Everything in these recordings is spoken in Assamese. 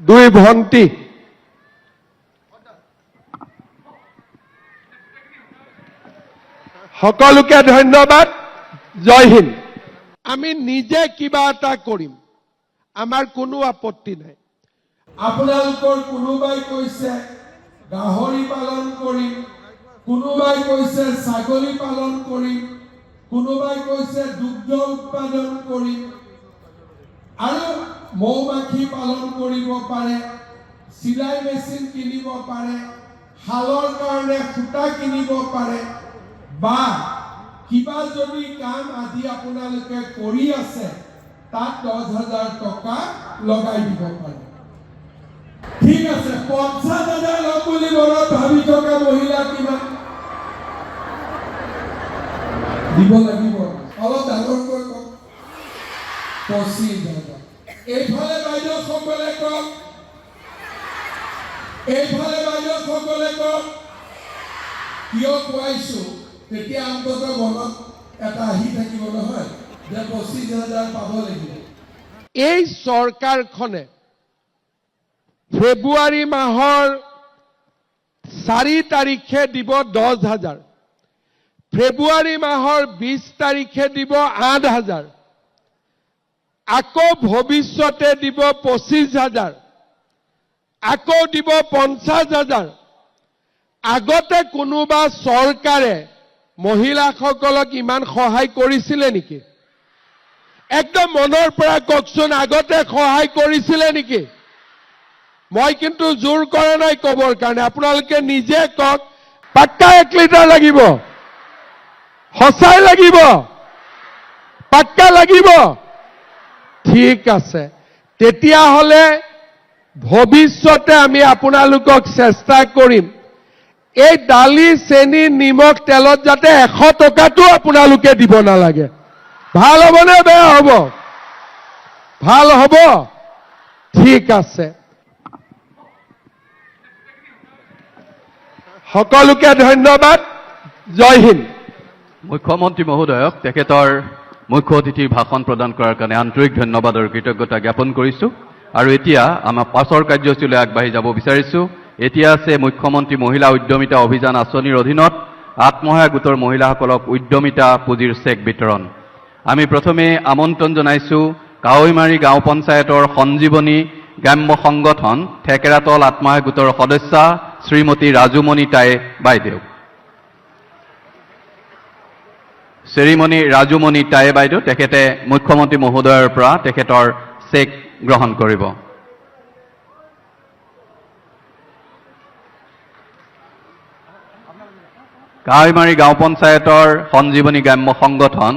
দুই ভণ্টি সকলোকে ধন্যবাদ। জয় হিন্দ। আমি নিজে কিবা এটা কৰিম, আমাৰ কোনো আপত্তি নাই। আপোনালোকৰ কোনোবাই কৈছে গাহৰি পালন কৰিম, কোনোবাই কৈছে ছাগলী পালন কৰিম, কোনোবাই কৈছে দুগ্ধ উৎপাদন কৰিম আৰু মৌমাখি পালন কৰিব পাৰে, চিলাই মেচিন কিনিব পাৰে, শালৰ কাৰণে সূতা কিনিব পাৰে বা কিবা যদি কাম আজি আপোনালোকে কৰি আছে তাত 10,000 টকা লগাই দিব পাৰে। ঠিক আছে, 50,000 ল'ম বুলি মনত ভাবি থকা মহিলা কিমান দিব লাগিব? অলপ ডাঙৰকৈ কওক। 25,000। এইফালে বাইদেউসকলে কওক, এইফালে বাইদেউসকলে কওক। কিয় কোৱাইছো? তেতিয়া অন্তত মনত এটা আহি থাকিব নহয় যে 25,000 পাব লাগিব। এই চৰকাৰখনে ফেব্ৰুৱাৰী মাহৰ 4 তাৰিখে দিব 10,000, ফেব্ৰুৱাৰী মাহৰ 20 তাৰিখে দিব 8,000, আকৌ ভৱিষ্যতে দিব 25,000, আকৌ দিব 50,000। আগতে কোনোবা চৰকাৰে মহিলাসকলক ইমান সহায় কৰিছিলে নেকি? একদম মনৰ পৰা কওকচোন, আগতে সহায় কৰিছিলে নেকি? মই কিন্তু জোৰ কৰা নাই কবৰ কাৰণে, আপোনালোকে নিজে কওক। পাক্কা 1 লিটাৰ লাগিব? সঁচাই লাগিব? পাক্কা লাগিব? ঠিক আছে, তেতিয়াহ'লে ভৱিষ্যতে আমি আপোনালোকক চেষ্টা কৰিম এই দালি, চেনি, নিমখ, তেলত যাতে 100 টকাটো আপোনালোকে দিব নালাগে। ভাল হ'বনে বেয়া হ'ব? ভাল হ'ব? ঠিক আছে, সকলোকে ধন্যবাদ। জয় হিন্দ। মুখ্যমন্ত্ৰী মহোদয়ক তেখেতৰ মুখ্য অতিথিৰ ভাষণ প্ৰদান কৰাৰ কাৰণে আন্তৰিক ধন্যবাদ আৰু কৃতজ্ঞতা জ্ঞাপন কৰিছোঁ। আৰু এতিয়া আমাৰ পাছৰ কাৰ্যসূচীলৈ আগবাঢ়ি যাব বিচাৰিছোঁ। এতিয়া আছে মুখ্যমন্ত্ৰী মহিলা উদ্যমিতা অভিযান আঁচনিৰ অধীনত আত্মসহায়ক গোটৰ মহিলাসকলক উদ্যমিতা পুঁজিৰ চেক বিতৰণ। আমি প্ৰথমে আমন্ত্ৰণ জনাইছোঁ কাৱৈমাৰী গাঁও পঞ্চায়তৰ সঞ্জীৱনী গ্ৰাম্য সংগঠন থেকেৰাতল আত্মসহায়ক গোটৰ সদস্যা শ্ৰীমতী ৰাজুমণি টাই বাইদেউ। শ্ৰীমণি ৰাজুমণি টাই বাইদেউ তেখেতে মুখ্যমন্ত্ৰী মহোদয়ৰ পৰা তেখেতৰ চেক গ্ৰহণ কৰিব। কাৱৈমাৰী গাঁও পঞ্চায়তৰ সঞ্জীৱনী গ্ৰাম্য সংগঠন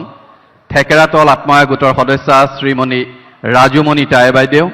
থেকেৰাতল আত্মসহায়ক গোটৰ সদস্যা শ্ৰীমণি ৰাজুমণি টাই বাইদেউ।